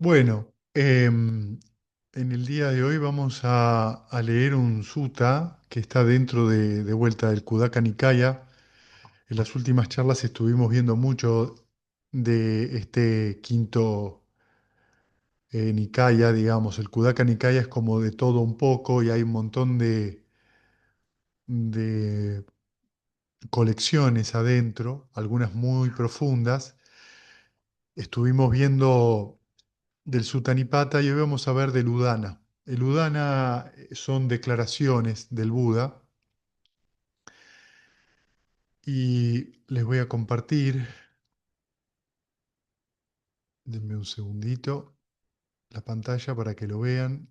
Bueno, en el día de hoy vamos a leer un sutta que está dentro de vuelta del Kudaka Nikaya. En las últimas charlas estuvimos viendo mucho de este quinto Nikaya, digamos. El Kudaka Nikaya es como de todo un poco y hay un montón de colecciones adentro, algunas muy profundas. Estuvimos viendo del Sutanipata y hoy vamos a ver del Udana. El Udana son declaraciones del Buda y les voy a compartir, denme un segundito, la pantalla para que lo vean.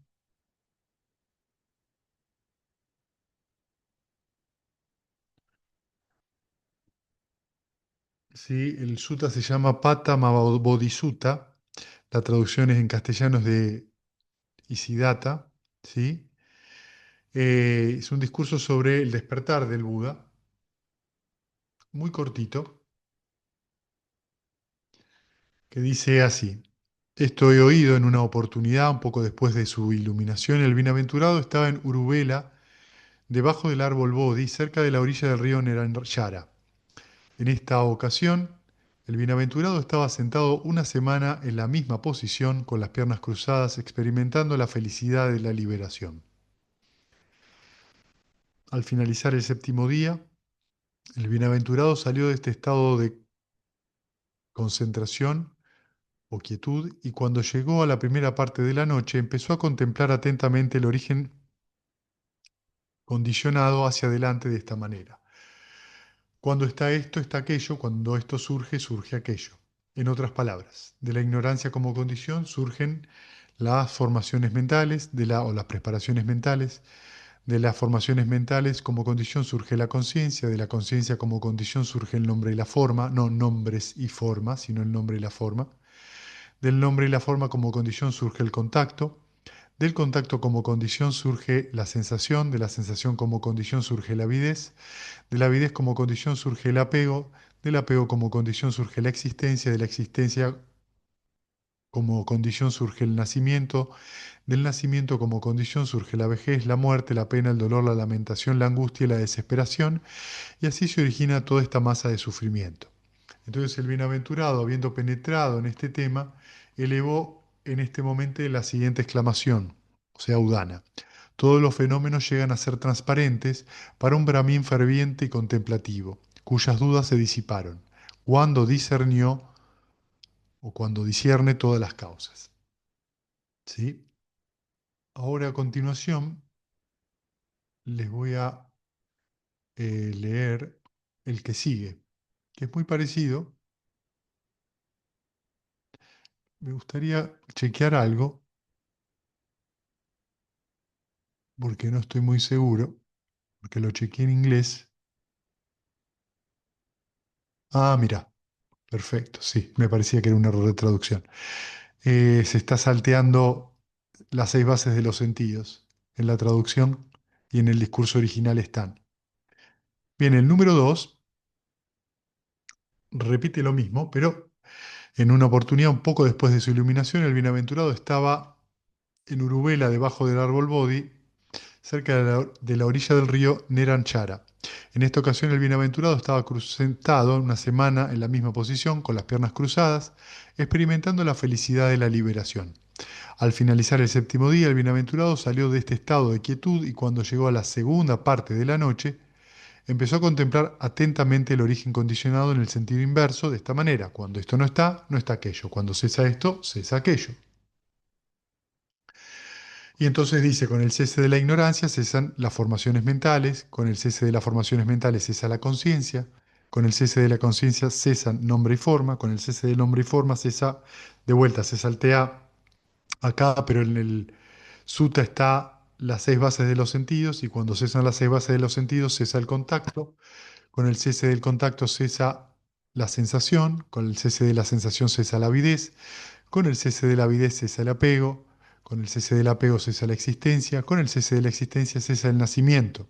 Sí, el sutta se llama Patama Bodhisattva, la traducción es en castellano es de Isiddhata, ¿sí? Es un discurso sobre el despertar del Buda, muy cortito, que dice así. Esto he oído en una oportunidad, un poco después de su iluminación. El bienaventurado estaba en Uruvela, debajo del árbol Bodhi, cerca de la orilla del río Neranjara. En esta ocasión, el bienaventurado estaba sentado una semana en la misma posición, con las piernas cruzadas, experimentando la felicidad de la liberación. Al finalizar el séptimo día, el bienaventurado salió de este estado de concentración o quietud y cuando llegó a la primera parte de la noche empezó a contemplar atentamente el origen condicionado hacia adelante de esta manera. Cuando está esto, está aquello, cuando esto surge, surge aquello. En otras palabras, de la ignorancia como condición surgen las formaciones mentales, o las preparaciones mentales, de las formaciones mentales como condición surge la conciencia, de la conciencia como condición surge el nombre y la forma, no nombres y formas, sino el nombre y la forma. Del nombre y la forma como condición surge el contacto, del contacto como condición surge la sensación, de la sensación como condición surge la avidez, de la avidez como condición surge el apego, del apego como condición surge la existencia, de la existencia como condición surge el nacimiento, del nacimiento como condición surge la vejez, la muerte, la pena, el dolor, la lamentación, la angustia y la desesperación, y así se origina toda esta masa de sufrimiento. Entonces el bienaventurado, habiendo penetrado en este tema, elevó en este momento la siguiente exclamación, o sea, Udana. Todos los fenómenos llegan a ser transparentes para un Brahmin ferviente y contemplativo, cuyas dudas se disiparon, cuando discernió o cuando discierne todas las causas. ¿Sí? Ahora a continuación les voy a leer el que sigue, que es muy parecido. Me gustaría chequear algo porque no estoy muy seguro, porque lo chequeé en inglés. Ah, mira, perfecto, sí, me parecía que era un error de traducción. Se está salteando las 6 bases de los sentidos. En la traducción y en el discurso original están. Bien, el número 2 repite lo mismo, pero en una oportunidad un poco después de su iluminación, el bienaventurado estaba en Urubela, debajo del árbol Bodhi, cerca de la orilla del río Neranchara. En esta ocasión el bienaventurado estaba sentado una semana en la misma posición, con las piernas cruzadas, experimentando la felicidad de la liberación. Al finalizar el séptimo día, el bienaventurado salió de este estado de quietud y cuando llegó a la segunda parte de la noche, empezó a contemplar atentamente el origen condicionado en el sentido inverso, de esta manera, cuando esto no está, no está aquello, cuando cesa esto, cesa aquello. Y entonces dice, con el cese de la ignorancia cesan las formaciones mentales, con el cese de las formaciones mentales cesa la conciencia, con el cese de la conciencia cesan nombre y forma, con el cese de nombre y forma cesa, de vuelta, se saltea acá, pero en el sutta está las 6 bases de los sentidos y cuando cesan las 6 bases de los sentidos cesa el contacto, con el cese del contacto cesa la sensación, con el cese de la sensación cesa la avidez, con el cese de la avidez cesa el apego, con el cese del apego cesa la existencia, con el cese de la existencia cesa el nacimiento.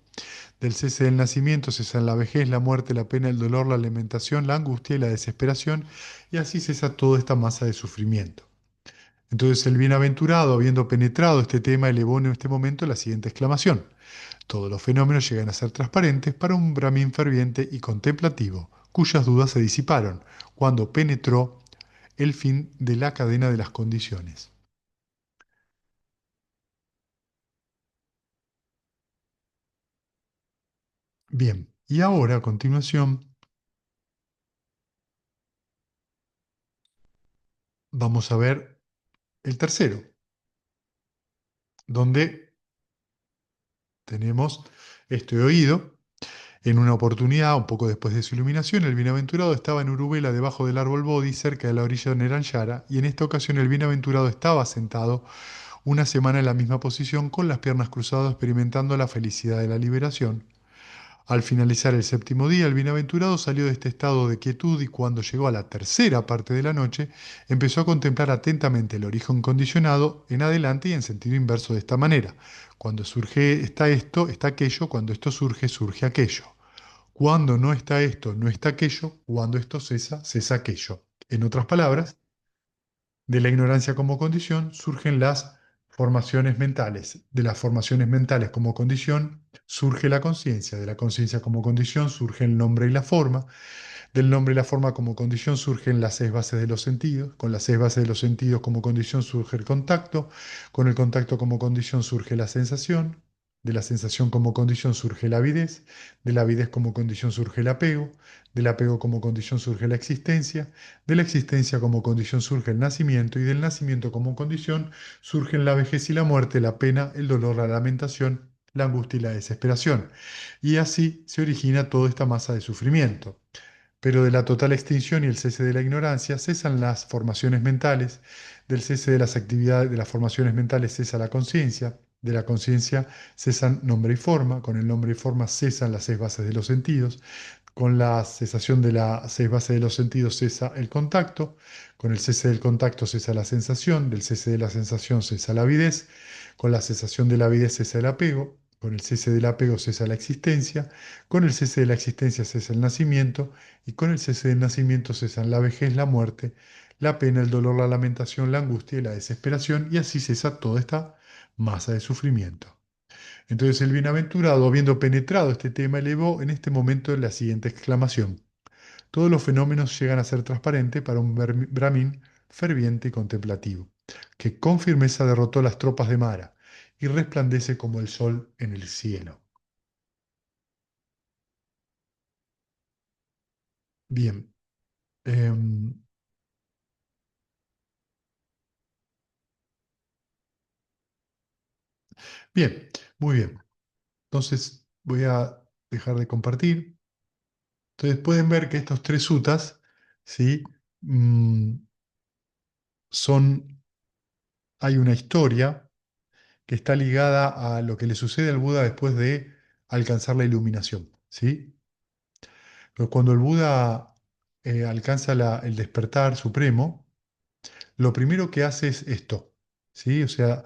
Del cese del nacimiento cesan la vejez, la muerte, la pena, el dolor, la alimentación, la angustia y la desesperación, y así cesa toda esta masa de sufrimiento. Entonces el bienaventurado, habiendo penetrado este tema, elevó en este momento la siguiente exclamación. Todos los fenómenos llegan a ser transparentes para un Brahmin ferviente y contemplativo, cuyas dudas se disiparon cuando penetró el fin de la cadena de las condiciones. Bien, y ahora a continuación vamos a ver el tercero, donde tenemos este oído. En una oportunidad, un poco después de su iluminación, el bienaventurado estaba en Urubela debajo del árbol Bodhi, cerca de la orilla de Neranjara, y en esta ocasión el bienaventurado estaba sentado una semana en la misma posición, con las piernas cruzadas, experimentando la felicidad de la liberación. Al finalizar el séptimo día, el bienaventurado salió de este estado de quietud y cuando llegó a la tercera parte de la noche, empezó a contemplar atentamente el origen condicionado en adelante y en sentido inverso de esta manera. Cuando surge está esto, está aquello, cuando esto surge, surge aquello. Cuando no está esto, no está aquello, cuando esto cesa, cesa aquello. En otras palabras, de la ignorancia como condición surgen las formaciones mentales. De las formaciones mentales como condición surge la conciencia. De la conciencia como condición surge el nombre y la forma. Del nombre y la forma como condición surgen las seis bases de los sentidos. Con las seis bases de los sentidos como condición surge el contacto. Con el contacto como condición surge la sensación. De la sensación como condición surge la avidez. De la avidez como condición surge el apego. Del apego como condición surge la existencia. De la existencia como condición surge el nacimiento. Y del nacimiento como condición surgen la vejez y la muerte, la pena, el dolor, la lamentación, la angustia y la desesperación. Y así se origina toda esta masa de sufrimiento. Pero de la total extinción y el cese de la ignorancia cesan las formaciones mentales, del cese de las actividades de las formaciones mentales cesa la conciencia, de la conciencia cesan nombre y forma, con el nombre y forma cesan las seis bases de los sentidos, con la cesación de las seis bases de los sentidos cesa el contacto, con el cese del contacto cesa la sensación, del cese de la sensación cesa la avidez, con la cesación de la avidez cesa el apego, con el cese del apego cesa la existencia, con el cese de la existencia cesa el nacimiento, y con el cese del nacimiento cesan la vejez, la muerte, la pena, el dolor, la lamentación, la angustia y la desesperación, y así cesa toda esta masa de sufrimiento. Entonces el bienaventurado, habiendo penetrado este tema, elevó en este momento la siguiente exclamación. Todos los fenómenos llegan a ser transparentes para un Brahmin ferviente y contemplativo, que con firmeza derrotó las tropas de Mara y resplandece como el sol en el cielo. Bien, em, bien, muy bien. Entonces voy a dejar de compartir. Entonces pueden ver que estos tres sutas, ¿sí? Mm, son, hay una historia que está ligada a lo que le sucede al Buda después de alcanzar la iluminación, ¿sí? Pero cuando el Buda alcanza el despertar supremo, lo primero que hace es esto, ¿sí? O sea,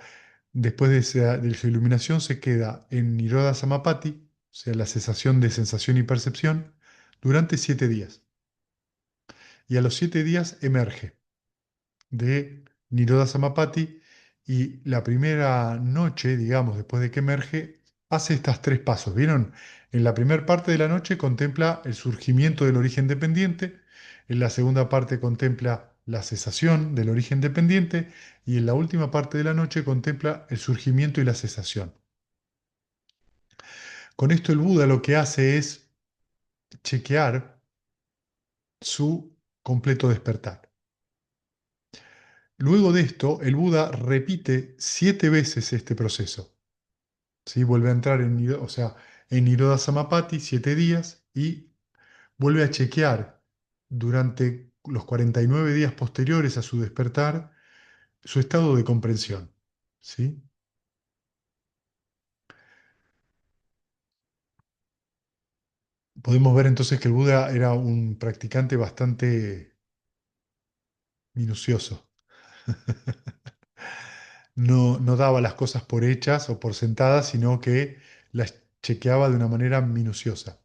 después de su iluminación se queda en Nirodha Samapati, o sea, la cesación de sensación y percepción, durante 7 días. Y a los 7 días emerge de Nirodha Samapati y la primera noche, digamos, después de que emerge, hace estos tres pasos. ¿Vieron? En la primera parte de la noche contempla el surgimiento del origen dependiente, en la segunda parte contempla la cesación del origen dependiente y en la última parte de la noche contempla el surgimiento y la cesación. Con esto el Buda lo que hace es chequear su completo despertar. Luego de esto, el Buda repite 7 veces este proceso. ¿Sí? Vuelve a entrar o sea, en Nirodha Samapati 7 días y vuelve a chequear durante los 49 días posteriores a su despertar su estado de comprensión. ¿Sí? Podemos ver entonces que el Buda era un practicante bastante minucioso. No, no daba las cosas por hechas o por sentadas, sino que las chequeaba de una manera minuciosa.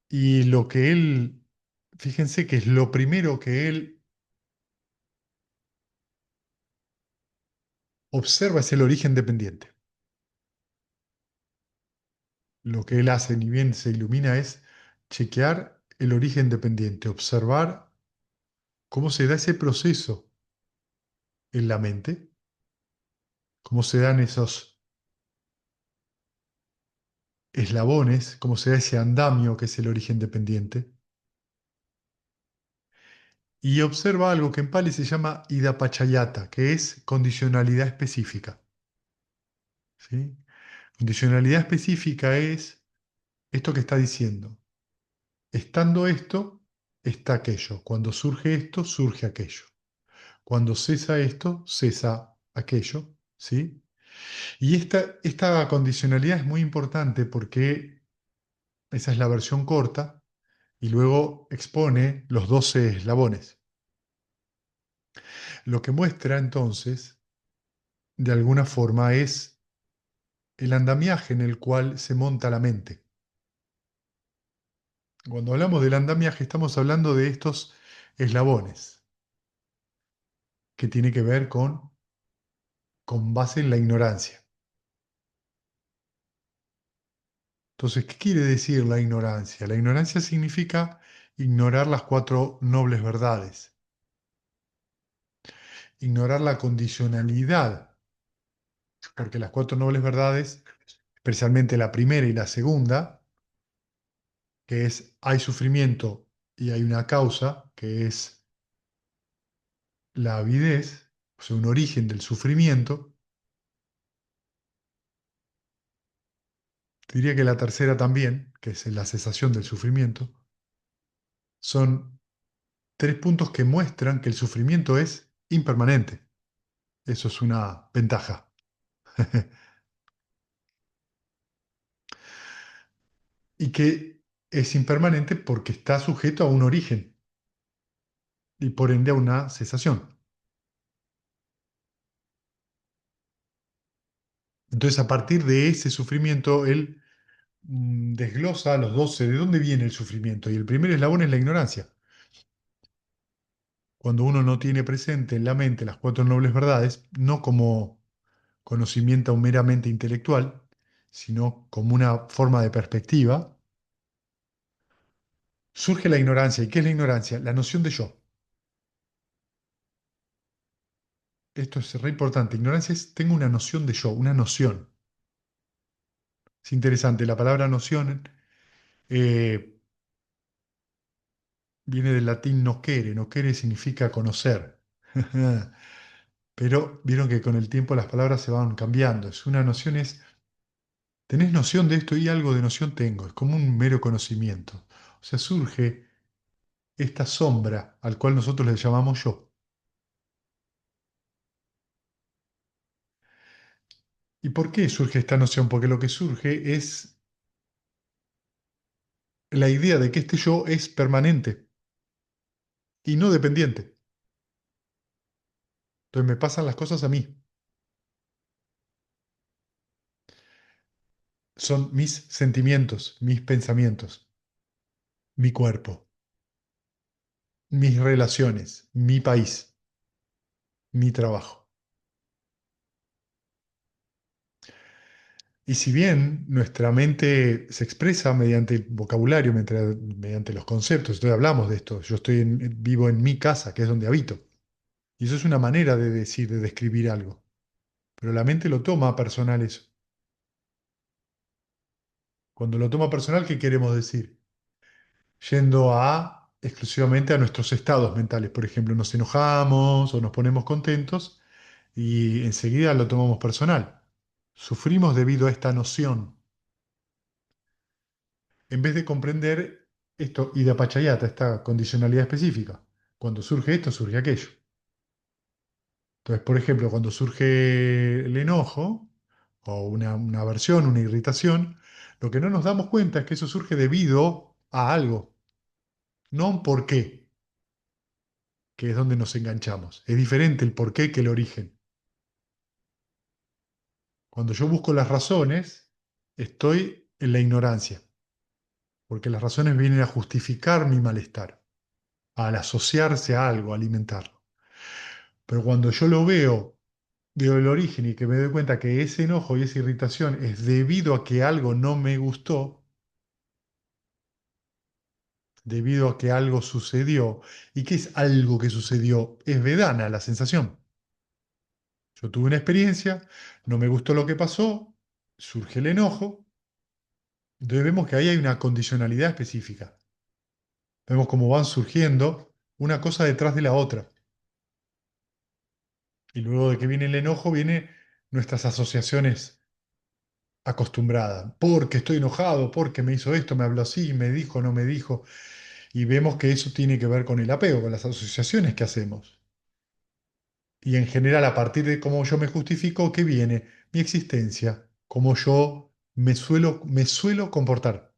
Y lo que él, fíjense que es lo primero que él observa es el origen dependiente. Lo que él hace, ni bien se ilumina, es chequear el origen dependiente, observar cómo se da ese proceso en la mente, cómo se dan esos eslabones, cómo se da ese andamio que es el origen dependiente, y observa algo que en Pali se llama idapachayata, que es condicionalidad específica. ¿Sí? Condicionalidad específica es esto que está diciendo. Estando esto, está aquello. Cuando surge esto, surge aquello. Cuando cesa esto, cesa aquello. ¿Sí? Y esta condicionalidad es muy importante porque esa es la versión corta y luego expone los 12 eslabones. Lo que muestra entonces, de alguna forma, es el andamiaje en el cual se monta la mente. Cuando hablamos del andamiaje estamos hablando de estos eslabones, que tiene que ver con base en la ignorancia. Entonces, ¿qué quiere decir la ignorancia? La ignorancia significa ignorar las cuatro nobles verdades, ignorar la condicionalidad, porque las cuatro nobles verdades, especialmente la primera y la segunda, que es hay sufrimiento y hay una causa, que es la avidez, o sea, un origen del sufrimiento. Diría que la tercera también, que es la cesación del sufrimiento, son tres puntos que muestran que el sufrimiento es impermanente. Eso es una ventaja. Y que es impermanente porque está sujeto a un origen y por ende a una cesación. Entonces, a partir de ese sufrimiento, él desglosa a los 12 de dónde viene el sufrimiento. Y el primer eslabón es la ignorancia. Cuando uno no tiene presente en la mente las cuatro nobles verdades, no como conocimiento meramente intelectual, sino como una forma de perspectiva, surge la ignorancia. ¿Y qué es la ignorancia? La noción de yo. Esto es re importante. Ignorancia es, tengo una noción de yo, una noción. Es interesante, la palabra noción eh, viene del latín nocere. Nocere significa conocer. Pero vieron que con el tiempo las palabras se van cambiando. Es una noción es, tenés noción de esto y algo de noción tengo. Es como un mero conocimiento. O sea, surge esta sombra al cual nosotros le llamamos yo. ¿Y por qué surge esta noción? Porque lo que surge es la idea de que este yo es permanente y no dependiente. Entonces me pasan las cosas a mí. Son mis sentimientos, mis pensamientos, mi cuerpo, mis relaciones, mi país, mi trabajo. Y si bien nuestra mente se expresa mediante el vocabulario, mediante los conceptos, entonces hablamos de esto, yo vivo en mi casa, que es donde habito. Y eso es una manera de decir, de describir algo. Pero la mente lo toma personal eso. Cuando lo toma personal, ¿qué queremos decir? Yendo a exclusivamente a nuestros estados mentales. Por ejemplo, nos enojamos o nos ponemos contentos y enseguida lo tomamos personal. Sufrimos debido a esta noción, en vez de comprender esto, ida pachayata, esta condicionalidad específica. Cuando surge esto, surge aquello. Entonces, por ejemplo, cuando surge el enojo o una aversión, una irritación, lo que no nos damos cuenta es que eso surge debido a algo, no a un porqué, que es donde nos enganchamos. Es diferente el porqué que el origen. Cuando yo busco las razones, estoy en la ignorancia, porque las razones vienen a justificar mi malestar, al asociarse a algo, a alimentarlo. Pero cuando yo lo veo veo el origen y que me doy cuenta que ese enojo y esa irritación es debido a que algo no me gustó, debido a que algo sucedió. ¿Y qué es algo que sucedió? Es vedana la sensación. Yo tuve una experiencia, no me gustó lo que pasó, surge el enojo, entonces vemos que ahí hay una condicionalidad específica. Vemos cómo van surgiendo una cosa detrás de la otra. Y luego de que viene el enojo, vienen nuestras asociaciones acostumbradas. Porque estoy enojado, porque me hizo esto, me habló así, me dijo, no me dijo. Y vemos que eso tiene que ver con el apego, con las asociaciones que hacemos. Y en general, a partir de cómo yo me justifico, ¿qué viene? Mi existencia, cómo yo me suelo comportar.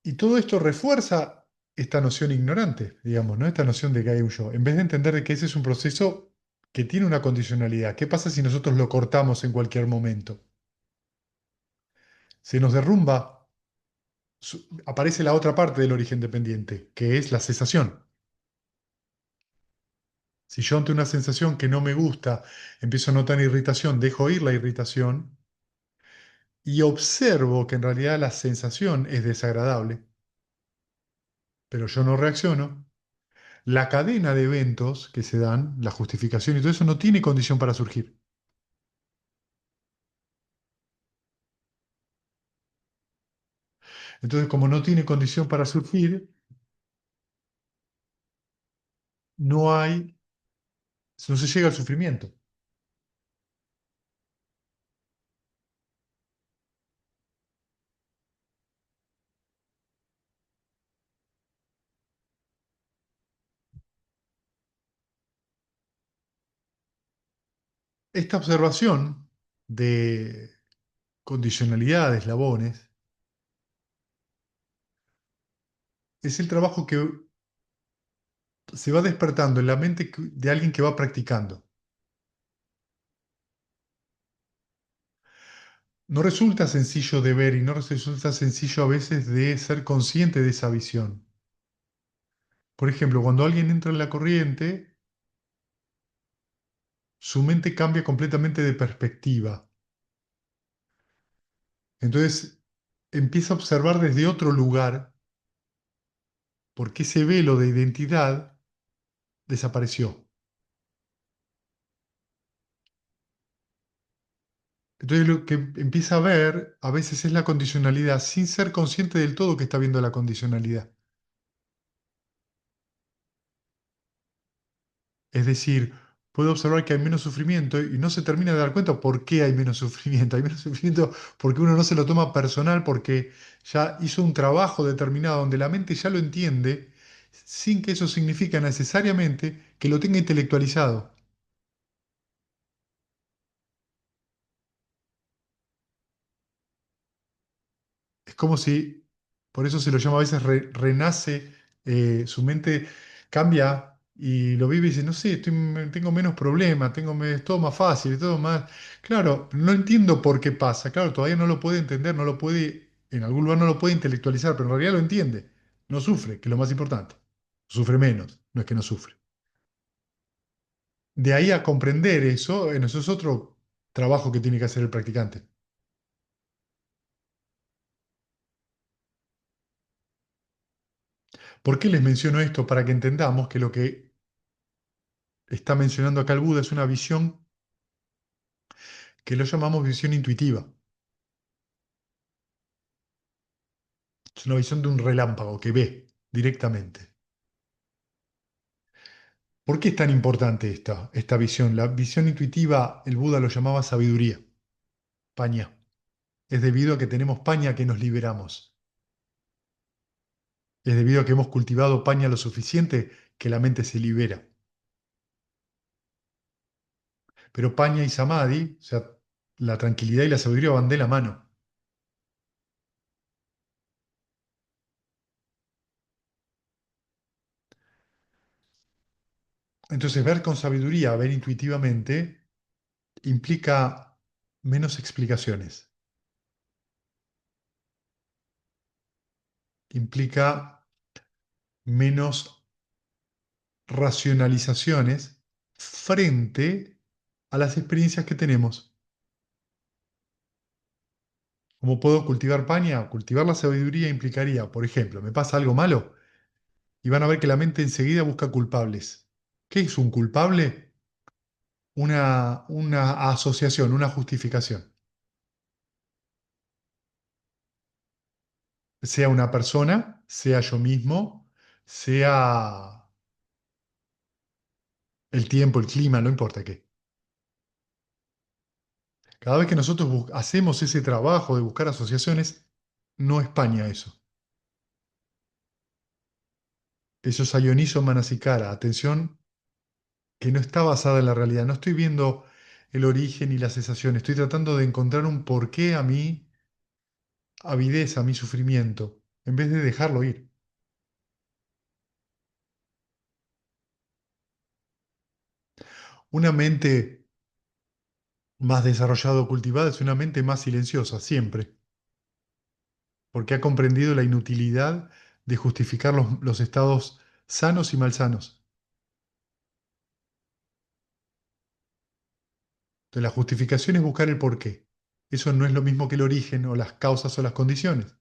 Y todo esto refuerza esta noción ignorante, digamos, ¿no? Esta noción de que hay un yo. En vez de entender de que ese es un proceso que tiene una condicionalidad. ¿Qué pasa si nosotros lo cortamos en cualquier momento? Se nos derrumba, aparece la otra parte del origen dependiente, que es la cesación. Si yo ante una sensación que no me gusta empiezo a notar irritación, dejo ir la irritación y observo que en realidad la sensación es desagradable, pero yo no reacciono. La cadena de eventos que se dan, la justificación y todo eso no tiene condición para surgir. Entonces, como no tiene condición para surgir, no hay, no se llega al sufrimiento. Esta observación de condicionalidad de eslabones es el trabajo que se va despertando en la mente de alguien que va practicando. No resulta sencillo de ver y no resulta sencillo a veces de ser consciente de esa visión. Por ejemplo, cuando alguien entra en la corriente, su mente cambia completamente de perspectiva. Entonces empieza a observar desde otro lugar porque ese velo de identidad desapareció. Entonces lo que empieza a ver a veces es la condicionalidad sin ser consciente del todo que está viendo la condicionalidad. Es decir, puede observar que hay menos sufrimiento y no se termina de dar cuenta por qué hay menos sufrimiento. Hay menos sufrimiento porque uno no se lo toma personal, porque ya hizo un trabajo determinado donde la mente ya lo entiende, sin que eso signifique necesariamente que lo tenga intelectualizado. Es como si, por eso se lo llama a veces renace, su mente cambia y lo vive y dice, no sé, tengo menos problemas, es todo más fácil, es todo más... Claro, no entiendo por qué pasa, claro, todavía no lo puede entender, no lo puede, en algún lugar no lo puede intelectualizar, pero en realidad lo entiende, no sufre, que es lo más importante, sufre menos, no es que no sufre. De ahí a comprender eso, eso es otro trabajo que tiene que hacer el practicante. ¿Por qué les menciono esto? Para que entendamos que lo que está mencionando acá el Buda es una visión que lo llamamos visión intuitiva. Es una visión de un relámpago que ve directamente. ¿Por qué es tan importante esta visión? La visión intuitiva, el Buda lo llamaba sabiduría, paña. Es debido a que tenemos paña que nos liberamos. Es debido a que hemos cultivado paña lo suficiente que la mente se libera. Pero paña y samadhi, o sea, la tranquilidad y la sabiduría van de la mano. Entonces, ver con sabiduría, ver intuitivamente, implica menos explicaciones. implica menos racionalizaciones frente a las experiencias que tenemos. ¿Cómo puedo cultivar paña? Cultivar la sabiduría implicaría, por ejemplo, me pasa algo malo y van a ver que la mente enseguida busca culpables. ¿Qué es un culpable? Una asociación, una justificación. Sea una persona, sea yo mismo, sea el tiempo, el clima, no importa qué. Cada vez que nosotros hacemos ese trabajo de buscar asociaciones, no España eso. Eso es Ayoniso Manasikara. Atención, que no está basada en la realidad. No estoy viendo el origen y la cesación. Estoy tratando de encontrar un porqué a mi avidez, a mi sufrimiento, en vez de dejarlo ir. Una mente más desarrollada o cultivada es una mente más silenciosa, siempre, porque ha comprendido la inutilidad de justificar los estados sanos y malsanos. Entonces, la justificación es buscar el porqué. Eso no es lo mismo que el origen o las causas o las condiciones.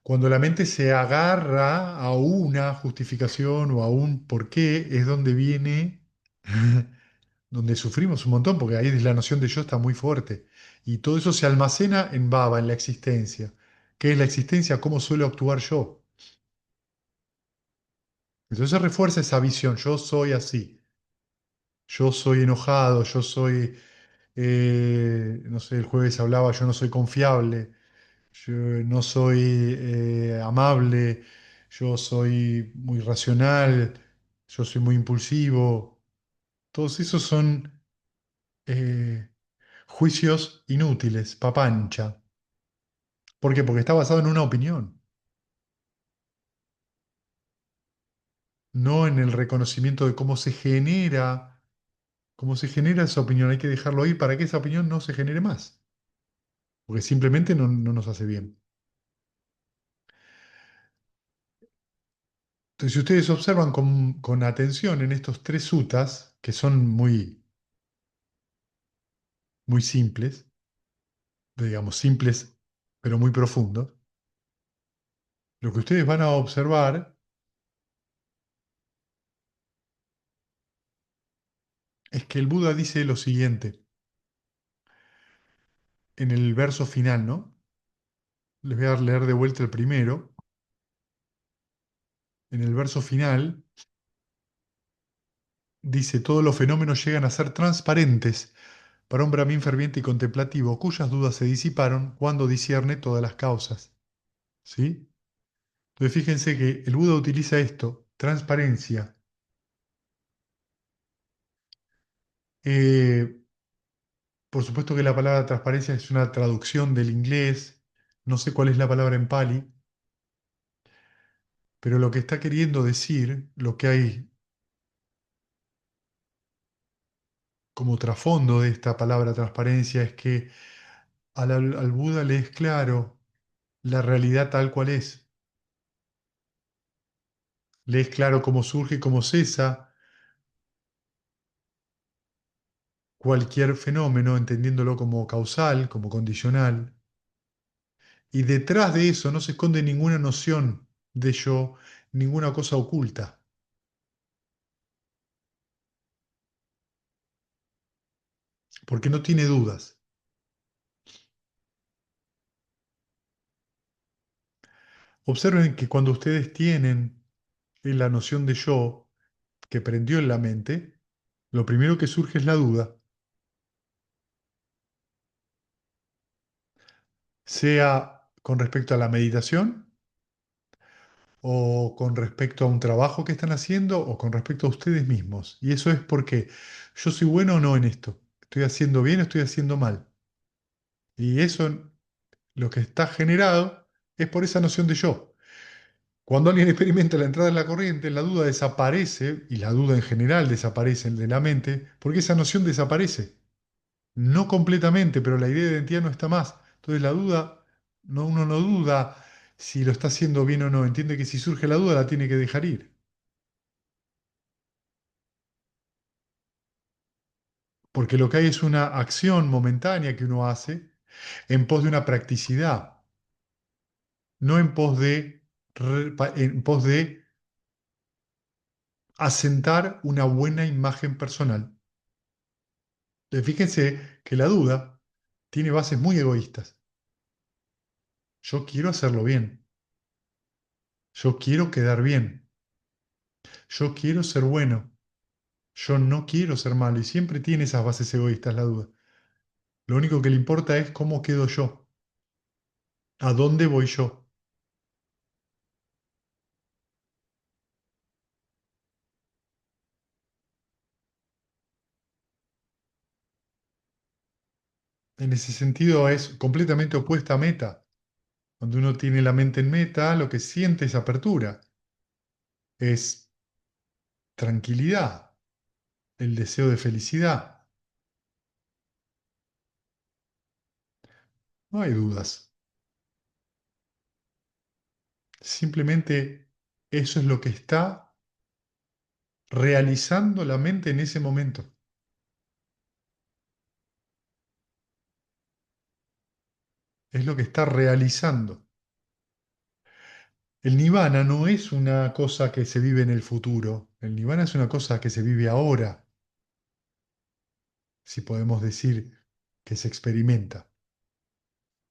Cuando la mente se agarra a una justificación o a un porqué, es donde viene, donde sufrimos un montón, porque ahí la noción de yo está muy fuerte. Y todo eso se almacena en baba, en la existencia. ¿Qué es la existencia? ¿Cómo suelo actuar yo? Entonces refuerza esa visión, yo soy así, yo soy enojado, yo soy, no sé, el jueves hablaba, yo no soy confiable, yo no soy amable, yo soy muy racional, yo soy muy impulsivo. Todos esos son eh, juicios inútiles, papancha. ¿Por qué? Porque está basado en una opinión, no en el reconocimiento de cómo se genera esa opinión. Hay que dejarlo ahí para que esa opinión no se genere más, porque simplemente no nos hace bien. Entonces, si ustedes observan con atención en estos tres sutas, que son muy simples, digamos simples, pero muy profundos, lo que ustedes van a observar es que el Buda dice lo siguiente en el verso final, ¿no? Les voy a leer de vuelta el primero. En el verso final dice, todos los fenómenos llegan a ser transparentes para un brahmin ferviente y contemplativo, cuyas dudas se disiparon cuando discierne todas las causas. ¿Sí? Entonces fíjense que el Buda utiliza esto, transparencia. Eh, por supuesto que la palabra transparencia es una traducción del inglés, no sé cuál es la palabra en Pali, pero lo que está queriendo decir, lo que hay como trasfondo de esta palabra transparencia es que al Buda le es claro la realidad tal cual es, le es claro cómo surge y cómo cesa cualquier fenómeno, entendiéndolo como causal, como condicional, y detrás de eso no se esconde ninguna noción de yo, ninguna cosa oculta, porque no tiene dudas. Observen que cuando ustedes tienen la noción de yo que prendió en la mente, lo primero que surge es la duda, sea con respecto a la meditación o con respecto a un trabajo que están haciendo o con respecto a ustedes mismos. Y eso es porque yo soy bueno o no en esto. ¿Estoy haciendo bien o estoy haciendo mal? Y eso lo que está generado es por esa noción de yo. Cuando alguien experimenta la entrada en la corriente, la duda desaparece, y la duda en general desaparece de la mente, porque esa noción desaparece. No completamente, pero la idea de identidad no está más. Entonces la duda, no, uno no duda si lo está haciendo bien o no. Entiende que si surge la duda la tiene que dejar ir. Porque lo que hay es una acción momentánea que uno hace en pos de una practicidad, no en pos de, en pos de asentar una buena imagen personal. Fíjense que la duda tiene bases muy egoístas. Yo quiero hacerlo bien, yo quiero quedar bien, yo quiero ser bueno, yo no quiero ser malo y siempre tiene esas bases egoístas la duda. Lo único que le importa es cómo quedo yo, a dónde voy yo. En ese sentido es completamente opuesta a meta. Cuando uno tiene la mente en meta, lo que siente es apertura, es tranquilidad, el deseo de felicidad. No hay dudas. Simplemente eso es lo que está realizando la mente en ese momento. Es lo que está realizando. El nirvana no es una cosa que se vive en el futuro. El nirvana es una cosa que se vive ahora, si podemos decir que se experimenta.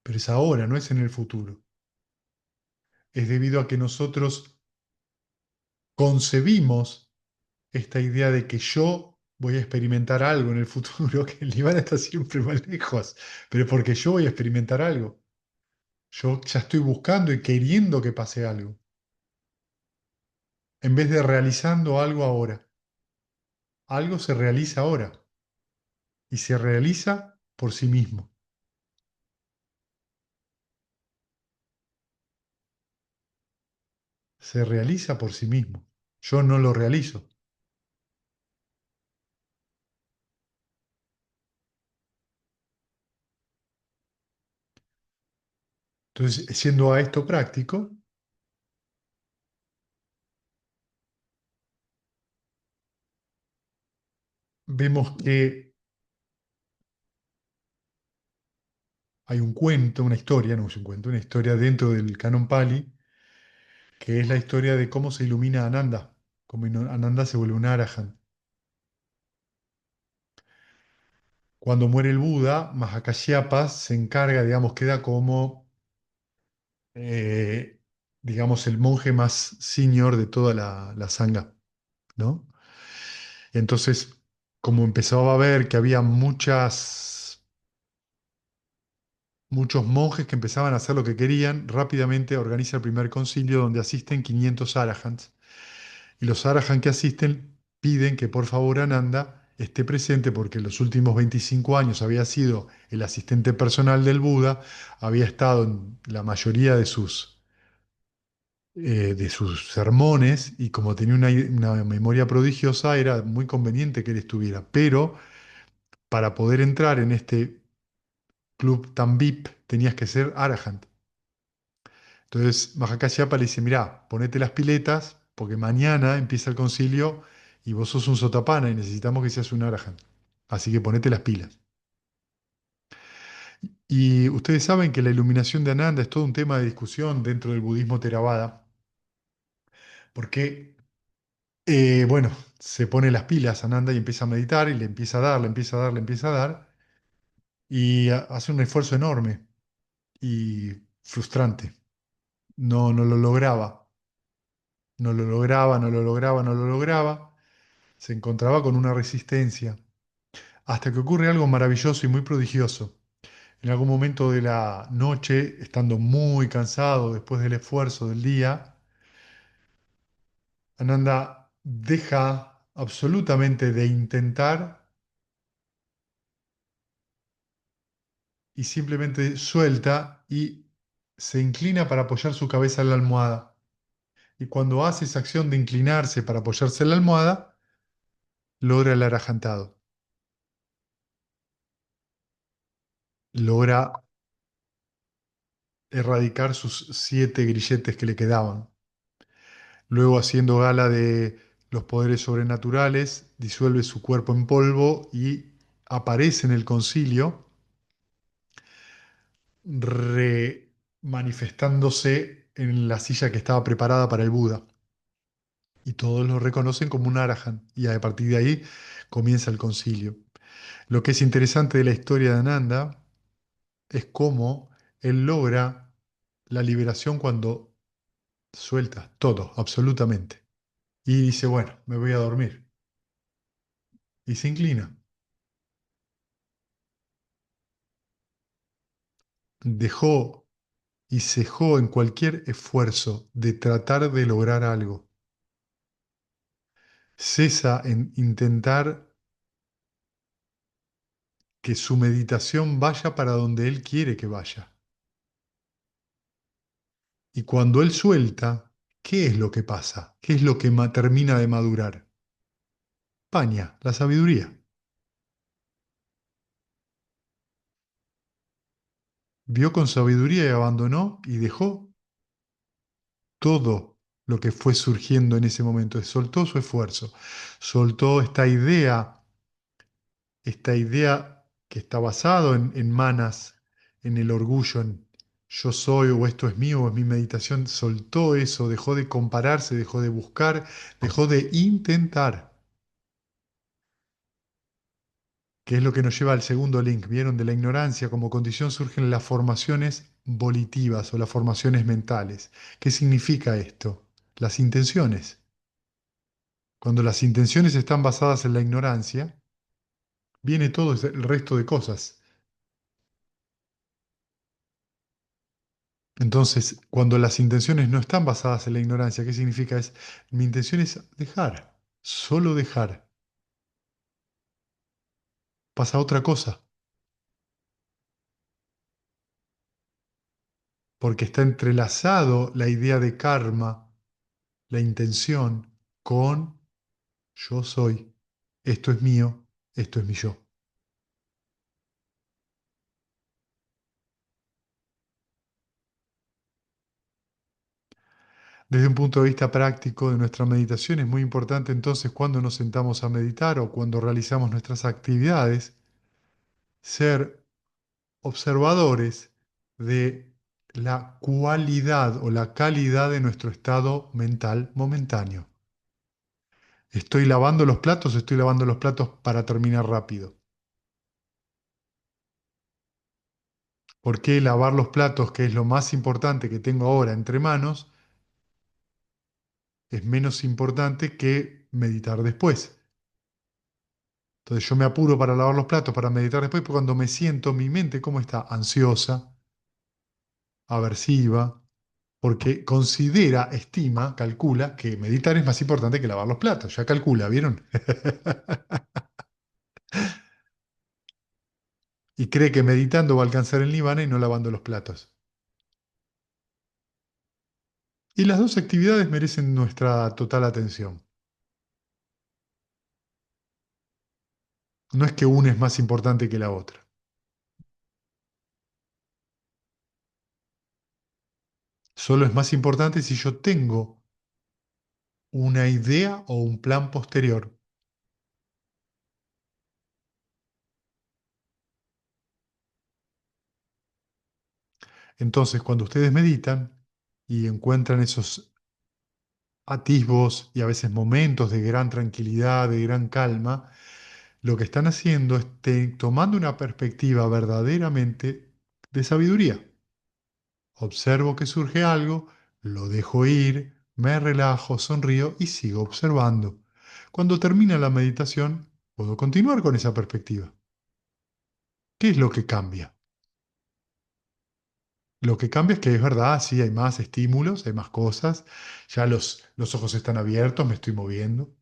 Pero es ahora, no es en el futuro. Es debido a que nosotros concebimos esta idea de que yo voy a experimentar algo en el futuro, que el nirvana está siempre más lejos, pero porque yo voy a experimentar algo. Yo ya estoy buscando y queriendo que pase algo, en vez de realizando algo ahora. Algo se realiza ahora y se realiza por sí mismo. Se realiza por sí mismo. Yo no lo realizo. Entonces, siendo a esto práctico, vemos que hay un cuento, una historia, no es un cuento, una historia dentro del canon Pali, que es la historia de cómo se ilumina Ananda, cómo Ananda se vuelve un arahant. Cuando muere el Buda, Mahakashyapas se encarga, digamos, queda como, eh, digamos, el monje más senior de toda la sangha, ¿no? Entonces, como empezaba a ver que había muchos monjes que empezaban a hacer lo que querían, rápidamente organiza el primer concilio donde asisten 500 arahants. Y los arahants que asisten piden que por favor Ananda esté presente porque en los últimos 25 años había sido el asistente personal del Buda, había estado en la mayoría de sus sermones y como tenía una memoria prodigiosa, era muy conveniente que él estuviera. Pero para poder entrar en este club tan VIP tenías que ser Arahant. Entonces Mahakashyapa le dice, mirá, ponete las piletas porque mañana empieza el concilio y vos sos un sotapana y necesitamos que seas un Arahant. Así que ponete las pilas. Y ustedes saben que la iluminación de Ananda es todo un tema de discusión dentro del budismo Theravada, porque, bueno, se pone las pilas Ananda y empieza a meditar y le empieza a dar, le empieza a dar, le empieza a dar, y hace un esfuerzo enorme y frustrante. No, no lo lograba. No lo lograba, no lo lograba, no lo lograba. Se encontraba con una resistencia. Hasta que ocurre algo maravilloso y muy prodigioso. En algún momento de la noche, estando muy cansado después del esfuerzo del día, Ananda deja absolutamente de intentar y simplemente suelta y se inclina para apoyar su cabeza en la almohada. Y cuando hace esa acción de inclinarse para apoyarse en la almohada, logra el arajantado. logra erradicar sus 7 grilletes que le quedaban. Luego, haciendo gala de los poderes sobrenaturales, disuelve su cuerpo en polvo y aparece en el concilio, manifestándose en la silla que estaba preparada para el Buda. Y todos lo reconocen como un Arahant, y a partir de ahí comienza el concilio. Lo que es interesante de la historia de Ananda es cómo él logra la liberación cuando suelta todo, absolutamente. Y dice, bueno, me voy a dormir. Y se inclina. Dejó y cejó en cualquier esfuerzo de tratar de lograr algo. Cesa en intentar que su meditación vaya para donde él quiere que vaya. Y cuando él suelta, ¿qué es lo que pasa? ¿Qué es lo que termina de madurar? Paña, la sabiduría. Vio con sabiduría y abandonó y dejó todo lo que fue surgiendo en ese momento. Soltó su esfuerzo, soltó esta idea que está basado en manas, en el orgullo, en yo soy o esto es mío o es mi meditación. Soltó eso, dejó de compararse, dejó de buscar, dejó de intentar. Que es lo que nos lleva al segundo link. ¿Vieron? De la ignorancia como condición surgen las formaciones volitivas o las formaciones mentales. ¿Qué significa esto? Las intenciones. Cuando las intenciones están basadas en la ignorancia, viene todo el resto de cosas. Entonces, cuando las intenciones no están basadas en la ignorancia, ¿qué significa? Mi intención es dejar, solo dejar. Pasa otra cosa, porque está entrelazado la idea de karma, la intención, con yo soy, esto es mío, esto es mi yo. Desde un punto de vista práctico de nuestra meditación es muy importante entonces cuando nos sentamos a meditar o cuando realizamos nuestras actividades, ser observadores de la cualidad o la calidad de nuestro estado mental momentáneo. Estoy lavando los platos para terminar rápido. ¿Por qué lavar los platos, que es lo más importante que tengo ahora entre manos, es menos importante que meditar después? Entonces yo me apuro para lavar los platos, para meditar después, porque cuando me siento, mi mente, ¿cómo está? Ansiosa, aversiva, porque considera, estima, calcula que meditar es más importante que lavar los platos. Ya calcula, ¿vieron? Y cree que meditando va a alcanzar el nirvana y no lavando los platos. Y las dos actividades merecen nuestra total atención. No es que una es más importante que la otra. Solo es más importante si yo tengo una idea o un plan posterior. Entonces, cuando ustedes meditan y encuentran esos atisbos y a veces momentos de gran tranquilidad, de gran calma, lo que están haciendo es tomando una perspectiva verdaderamente de sabiduría. Observo que surge algo, lo dejo ir, me relajo, sonrío y sigo observando. Cuando termina la meditación, puedo continuar con esa perspectiva. ¿Qué es lo que cambia? Lo que cambia es que es verdad, sí, hay más estímulos, hay más cosas, ya los ojos están abiertos, me estoy moviendo,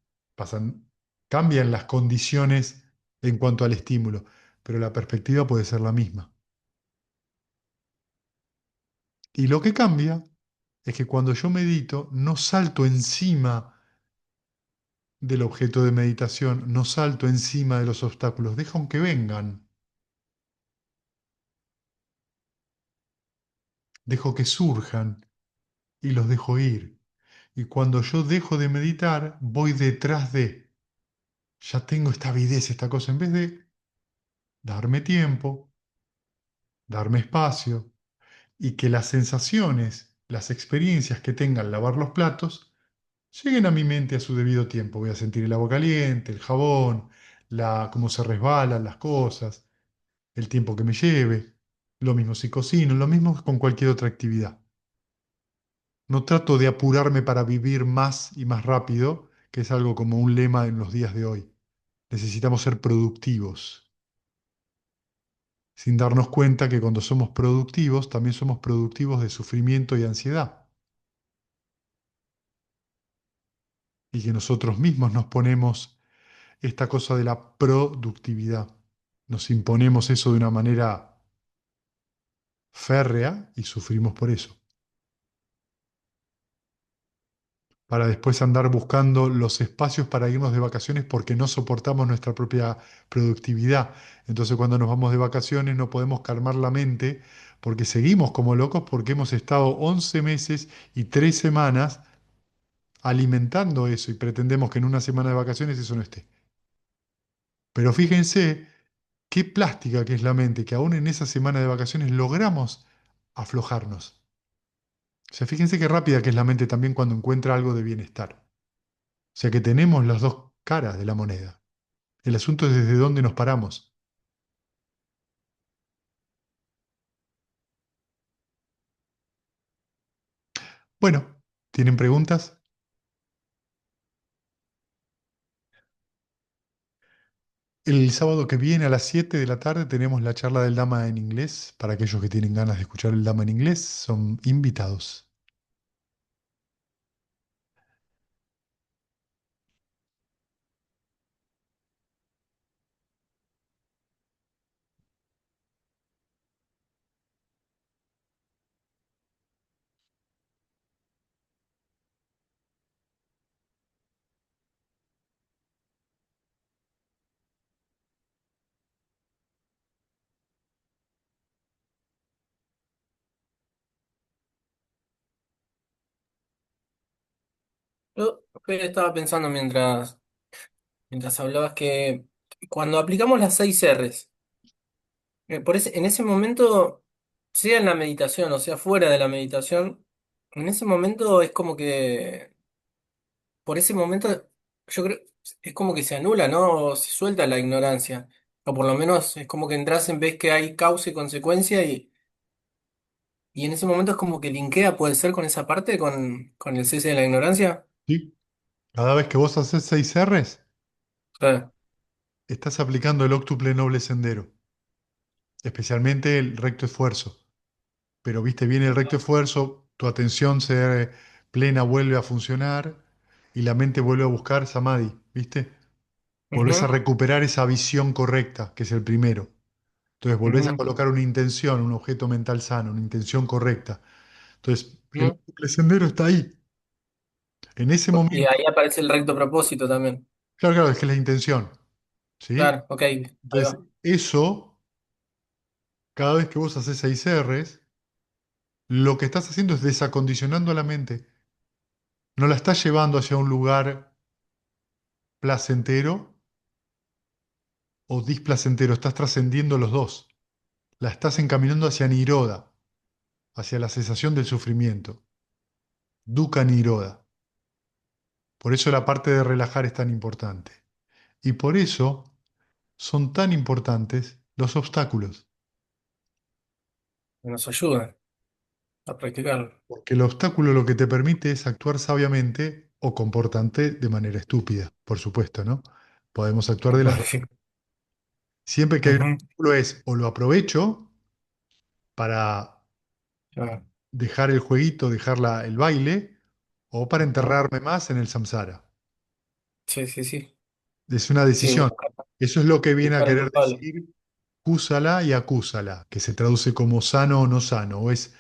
cambian las condiciones en cuanto al estímulo, pero la perspectiva puede ser la misma. Y lo que cambia es que cuando yo medito, no salto encima del objeto de meditación, no salto encima de los obstáculos, dejo que vengan. dejo que surjan y los dejo ir. Y cuando yo dejo de meditar, voy detrás de, ya tengo esta avidez, esta cosa, en vez de darme tiempo, darme espacio y que las sensaciones, las experiencias que tenga al lavar los platos, lleguen a mi mente a su debido tiempo. Voy a sentir el agua caliente, el jabón, cómo se resbalan las cosas, el tiempo que me lleve. Lo mismo si cocino, lo mismo con cualquier otra actividad. No trato de apurarme para vivir más y más rápido, que es algo como un lema en los días de hoy. Necesitamos ser productivos, sin darnos cuenta que cuando somos productivos, también somos productivos de sufrimiento y ansiedad, y que nosotros mismos nos ponemos esta cosa de la productividad. Nos imponemos eso de una manera férrea y sufrimos por eso, para después andar buscando los espacios para irnos de vacaciones porque no soportamos nuestra propia productividad. Entonces cuando nos vamos de vacaciones no podemos calmar la mente porque seguimos como locos porque hemos estado 11 meses y 3 semanas alimentando eso y pretendemos que en una semana de vacaciones eso no esté. Pero fíjense qué plástica que es la mente, que aún en esa semana de vacaciones logramos aflojarnos. O sea, fíjense qué rápida que es la mente también cuando encuentra algo de bienestar. O sea que tenemos las dos caras de la moneda. El asunto es desde dónde nos paramos. Bueno, ¿tienen preguntas? El sábado que viene a las 7 de la tarde tenemos la charla del Dama en inglés. Para aquellos que tienen ganas de escuchar el Dama en inglés, son invitados. Yo estaba pensando mientras hablabas que cuando aplicamos las 6 R's, en ese momento, sea en la meditación o sea fuera de la meditación, en ese momento es como que, por ese momento, yo creo, es como que se anula, ¿no? O se suelta la ignorancia. O por lo menos es como que entras en vez que hay causa y consecuencia y en ese momento es como que linkea, puede ser con esa parte, con el cese de la ignorancia. ¿Sí? Cada vez que vos haces 6 R's, Claro. estás aplicando el óctuple noble sendero, especialmente el recto esfuerzo. Pero viste, viene el recto esfuerzo, tu atención se plena vuelve a funcionar y la mente vuelve a buscar samadhi, ¿viste? Volvés a Ujú, recuperar esa visión correcta, que es el primero. Entonces volvés a ujú, colocar una intención, un objeto mental sano, una intención correcta. Entonces, el ujú. bucle sendero está ahí. En ese Y momento, ahí aparece el recto propósito también. claro, claro, es que es la intención, ¿sí? Claro, ok, ahí Entonces, va. eso, cada vez que vos haces 6 Rs, lo que estás haciendo es desacondicionando a la mente. No la estás llevando hacia un lugar placentero o displacentero, estás trascendiendo los dos. La estás encaminando hacia Niroda, hacia la cesación del sufrimiento. Dukkha Niroda. Por eso la parte de relajar es tan importante. Y por eso son tan importantes los obstáculos. Que nos ayuda a practicarlo. Porque el obstáculo lo que te permite es actuar sabiamente o comportarte de manera estúpida, por supuesto, ¿no? Podemos actuar de las dos. Siempre que hay un Ujú, obstáculo es o lo aprovecho para claro. dejar el jueguito, dejar el baile, o para Ujú. enterrarme más en el samsara. Sí, sí, sí. Es una Sí, decisión. Eso es lo que viene a buscar el querer culpable. decir cúsala y acúsala, que se traduce como sano o no sano. O es,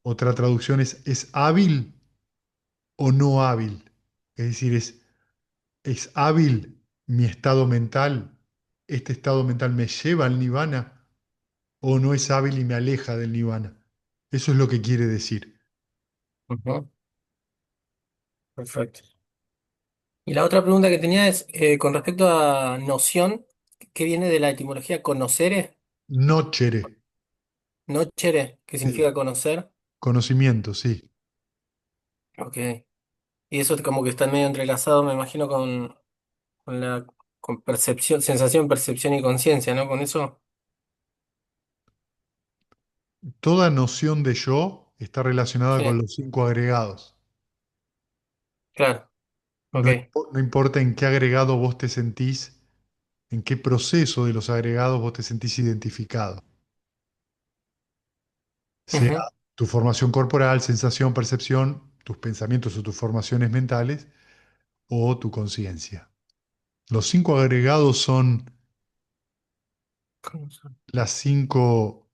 otra traducción es hábil o no hábil. Es decir, es hábil mi estado mental, este estado mental me lleva al nirvana o no es hábil y me aleja del nirvana. Eso es lo que quiere decir. Ujú, perfecto. Y la otra pregunta que tenía es con respecto a noción, que viene de la etimología conocere, Nocere, nocere, que sí. significa conocer. Conocimiento, sí. Ok. Y eso como que está medio entrelazado, me imagino, con la con percepción, sensación, percepción y conciencia, ¿no? Con eso. Toda noción de yo está relacionada con Sí, los cinco agregados. claro. Ok. No, no importa en qué agregado vos te sentís, en qué proceso de los agregados vos te sentís identificado. Sea Ujú, tu formación corporal, sensación, percepción, tus pensamientos o tus formaciones mentales o tu conciencia. Los cinco agregados son las cinco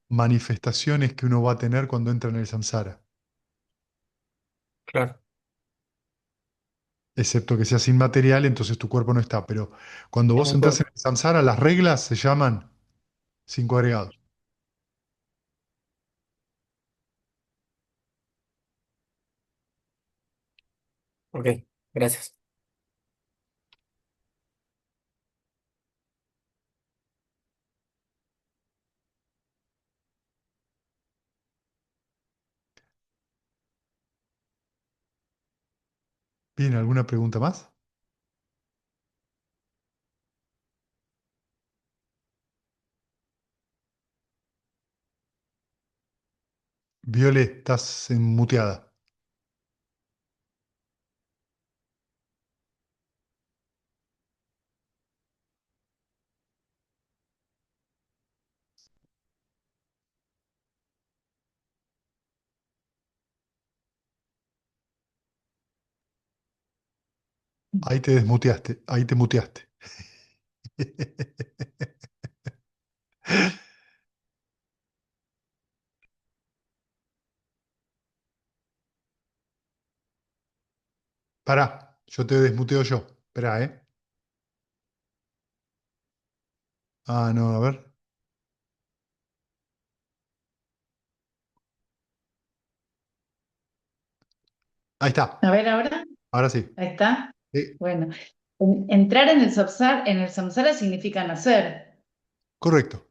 manifestaciones que uno va a tener cuando entra en el samsara, claro. excepto que seas inmaterial, entonces tu cuerpo no está. Pero cuando En vos el entras en cuerpo. el samsara, las reglas se llaman cinco agregados. Ok, gracias. Bien, ¿alguna pregunta más? Viole, estás muteada. Ahí te desmuteaste, ahí te muteaste. Pará, yo te desmuteo yo. Esperá, ¿eh? Ah, no, a ver. Ahí está. A ver ahora, Ahora sí. ahí está. Eh, Bueno, entrar en el samsara significa nacer. correcto.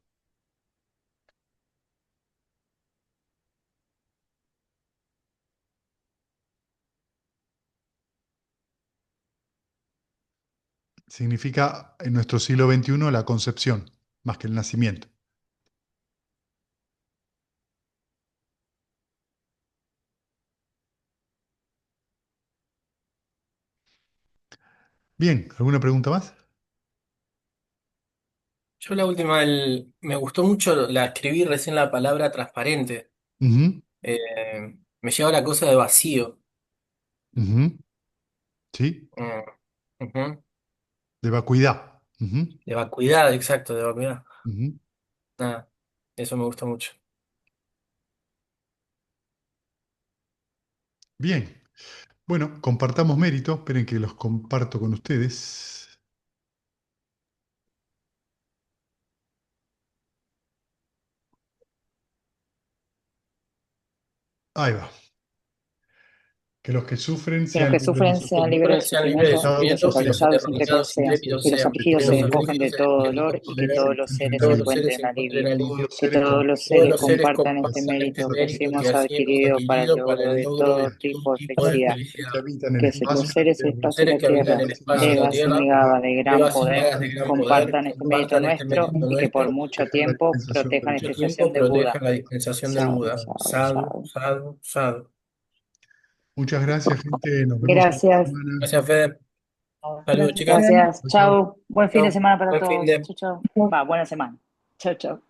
Significa en nuestro siglo XXI la concepción, más que el nacimiento. Bien, ¿alguna pregunta más? Yo la última, me gustó mucho, la escribí recién la palabra transparente. Ujú, Me lleva a la cosa de vacío. ujú, sí, Mm, ujú. de vacuidad. Ujú, De vacuidad, exacto, de vacuidad. ujú. Nada, eso me gustó mucho. Bien, bueno, compartamos méritos. Esperen que los comparto con ustedes. Ahí va. Que los que sufren Que los sean que libres de sufren sean sufrimiento, libres de Sufren sean libres de sufrimiento y los sufrimiento y los atemorizados aterrorizados y intrépidos intrépidos que los sean, afligidos que se los despojen afligidos de se todo despojen de dolor y todo que dolor todos que los y que seres encuentren todos los alivio. seres encuentren encuentren alivio. Todos alivio. los Que seres todos los Todos seres los seres compartan este compartan este mérito que mérito hemos que así hemos adquirido para el adquirido para logro el de logro todo de todo tipo de tipo de felicidad. que felicidad. habitan el Que espacio los y la seres del tierra. Los espacio y seres la que habitan tierra, el Evas y espacio y la Devas y Magadas, tierra, Nigada de gran Devas y poder, Nagas de gran poder, compartan este mérito compartan este nuestro mérito y que por nuestro mucho dejan la tiempo dispensación del protejan mucho esta Buda. tiempo estación de Buda. protejan la dispensación del Sadhu, Buda. sadhu, Sadhu, sadhu. sadhu, sadhu. Muchas gracias, gente. Nos vemos en la Gracias. semana. Gracias, Fede. Saludos, chicas. Gracias. Chau, chau. Chao. Buen fin de Chau. semana para Buen fin todos. de... Chao, chao. Va, buena semana. Chao, chao.